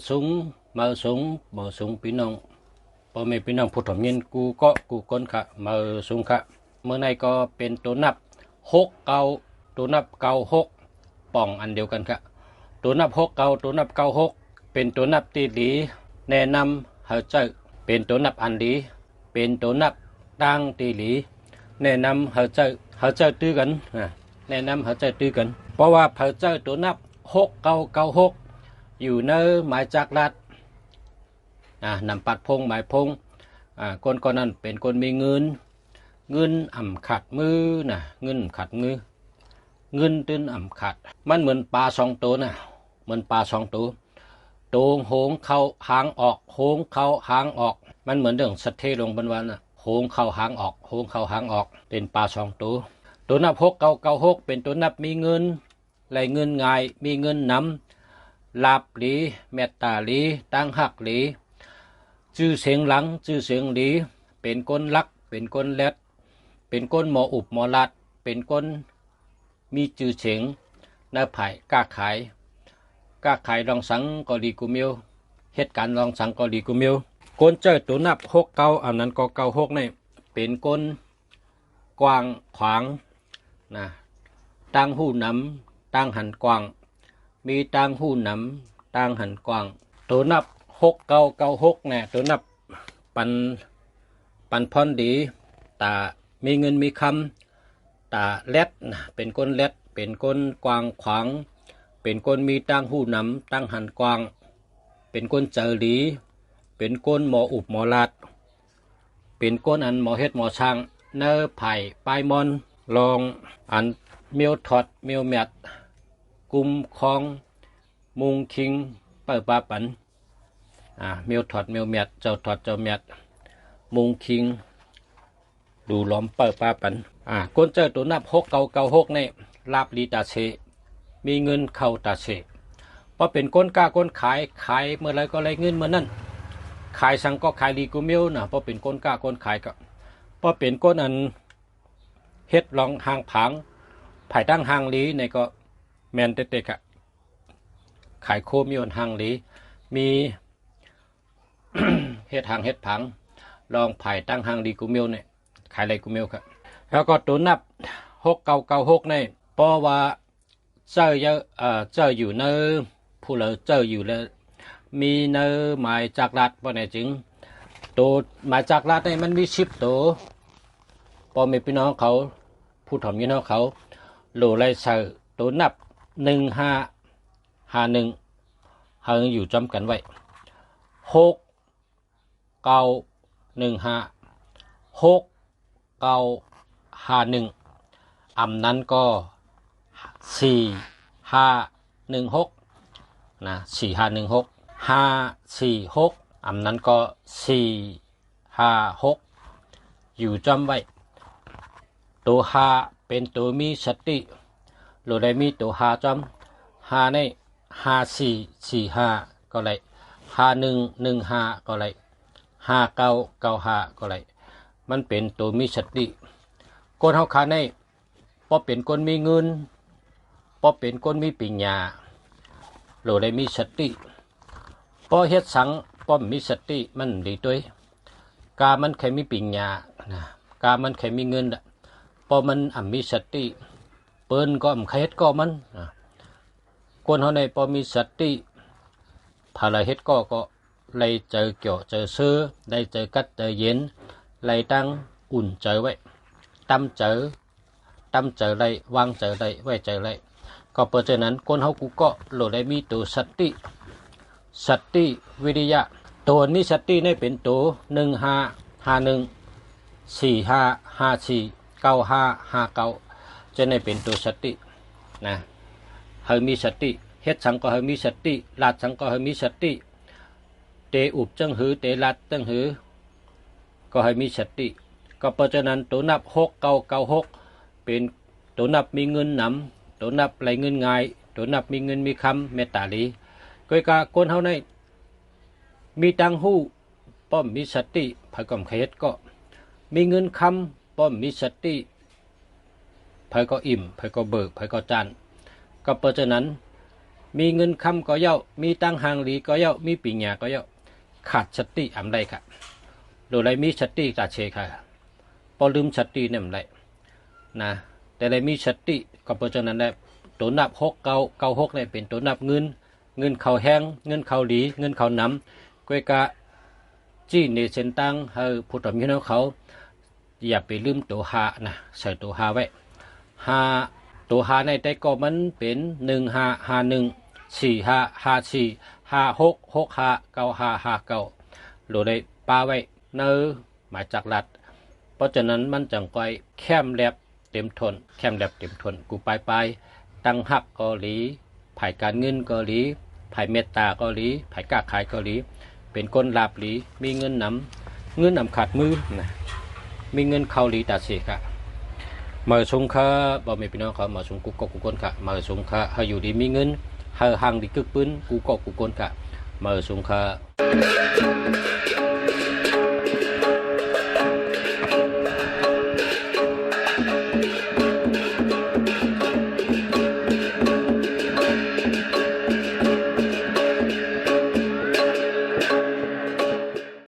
สูงเมื่อสูงพี่น้องพ่อแม่พี่น้องผู้ถมยินกูก็กูก้นค่ะเมื่อสูงค่ะเมื่อในก็เป็นตัวนับ6 9ตัวนับ9 6ป่องอันเดียวกันค่ะตัวนับ6 9ตัวนับ9 6เป็นตัวนับตีหลีแนะนำเขาเจ้าเป็นตัวนับอันดีเป็นตัวนับดังตีหลีแนะนำเขาเจ้าตื้อกันแนะนำเขาเจ้าตื้อกันเพราะว่าเขาเจ้าตัวนับ6 9 9 6อยู่ในหมายจักรลัดนำปัดพงหมายพงคนนั้นเป็นคนมีเงินอ่ำขัดมือนะเงินขัดมือเงินตื้นอ่ำขัดมันเหมือนปลา2 ตัวนะเหมือนปลา2 ตัวโตงโหงเข้าหางออกโหงเข้าหางออกมันเหมือนเรื่องสัตเทลงบนวันนะโหงเข้าหางออกโหงเข้าหางออกเป็นปลา2 ตัวตัวนับ6 9 9 6เป็นตัวนับมีเงินไหลเงินง่ายมีเงินนำลาบหลีเมตตาหลีตั้งหักหลีชื่อเสียงหลังชื่อเสียงหลีเป็นคนรักเป็นคนเล็ดเป็นคนหมออุบหมอลัดเป็นคนมีชื่อเสียงหน้าไผ่กล้าขายรองสังก็ดีกูมิวเหตุการณ์รองสังก็ดีกูมิวคนเจอตัวนับ6 9อันนั้นก็9 6นี่เป็นคนกว้างขวางนะตั้งหูน้ำตั้งหันกว้างมีตั้งหูน้ำตั้งหันกว้างตัวนับ6 9 9 6เนี่ยตัวนับปันพรดีตามีเงินมีคำตาเล็ดนะเป็นคนเล็ดเป็นคนกว้างขวางเป็นคนมีตั้งหูน้ำตั้งหันกว้างเป็นคนเจอหลีเป็นคนหมออุบหมอลัดเป็นคนอันหมอเฮ็ดหมอช่างเนื้อไผ่ปลายมอนลองอันเมียวถอดเมียวแมดกุมคองมุงคิงเปิดปาปันเมียวถอดเมียวแมดเจ้าถอดเจ้าแมดมุงคิงดูล้อมเปิดปาปันคนเจอตัวนับ6 9 9 6นี่ลาบลีตาเชมีเงินเข้าตาเชเพราะเป็นคนกล้าคนขายเมื่อไรก็ไรเงินเมื่อนั้นขายสังก็ขายลีกูเมียวนะเพราะเป็นคนกล้าคนขายก็เพราะเป็นคนอันเฮ็ดลองหางผังไผ่ตั้งหางลีในก็แมนเตะๆกะขายโคมีอนหางลีมี เฮ็ดหางเฮ็ดผังลองไผ่ตั้งหางลีกูเมียวเนี่ยขายไรกูเมียวครับแล้วก็ตัวนับ6 9 9 6เนี่ยเพราะว่าเจ้าอยู่ในผู้เหลือเจ้าอยู่แล้วมีในหมายจักรลัดเพราะไหนจึงตัวหมายจักรลัดเนี่ยมันมี10 ตัวพอมีพี่น้องเขาผู้ถ่อมยินเขาโหลไล่เสือตัวนับ1551เฮาอยู่จำกันไว้6 9 1 5 6 9 5 1อำนั้นก็4 5 1 6นะ4 5 1 6 5 4 6อำนั้นก็4 5 6อยู่จำไว้ตัว5เป็นตัวมีสติโลได้มีตัว5จำ5ใน5 4 4 5ก็เลย5 1 1 5ก็เลย5 9 9 5ก็เลยมันเป็นตัวมีสติคนเฮาขาในพอเป็นคนมีเงินพอเป็นคนมีปัญญาโลได้มีสติพอเฮ็ดสังพอมีสติมันดีด้วยกามันเคยมีปัญญานะกามันเคยมีเงินพอมันมีสติเปิ้นก็เคยเฮ็ดก็มันคนเฮาในพอมีสติพาละเฮ็ดก็เลยเจอเกี่ยวเจอซื้อได้เจอกัดเจอเย็นเลยตั้งอุ่นใจไว้ตั้มเจอได้วางเจอได้ไว้เจอได้ก็เพราะฉะนั้นคนเฮากูก็โหลดได้มีตัวสติวิริยะตัวนี้สตินี่เป็นตัว1551 4554 9559จะได้เป็นตัวสตินะเฮามีสติเฮ็ดสังก็เฮามีสติลาดสังก็เฮามีสติเตอุบจังหือเตลาดจังหือก็ให้มีสติก็เพราะฉะนั้นตัวนับ6 9 9 6เป็นตัวนับมีเงินนำตัวนับไหลเงินง่ายตัวนับมีเงินมีคำเมตตาลีก็กะคนเฮาในมีตังหูป้อมมีสติภัยก่อมเขตก็มีเงินคำป้อมมีสติภัยก็อิ่มภัยก็เบิกภัยก็จานก็เพราะฉะนั้น มีเงินคำก็เย่ามีตั้งหางหลีก็เย่ามีปีญาก็เย่าขาดสติอำไรค่ะโดยไรมีสติตาเชค่ะพอลืมสติเนี่ยมันไรนะแต่ไรมีสติก็เพราะฉะนั้นแหละตัวนับ6 9 9 6เนี่ยเป็นตัวนับเงินเขาแห้งเงินเขาหลีเงินเขาน้ำกวยกะจี้ในเส้นตั้งให้ผู้ทำยินเขาอย่าไปลืมตัวหานะใส่ตัวหาไว้หาตัวหาในแต่ก็มันเป็น15 51 45 54 56 65 95 59โหลดได้ปาไว้เนื้อหมายจากรัดเพราะฉะนั้นมันจังก้อยแคมแลบเต็มทนแคมแลบเต็มทนกูไปตั้งหักเกาหลีไผ่การเงินเกาหลีไผ่เมตตาเกาหลีไผ่กล้าขายเกาหลีเป็นคนลาบหลีมีเงินนำขาดมือนะมีเงินเข้าหลีตาเสกะมาสงค่ะบ่มีพี่น้องเขามาสงกูกกูคนกะมาสงค่ะให้อยู่ดีมีเงินให้ห่างดีกึกปืนกูกกูคนกะมาสงค่ะ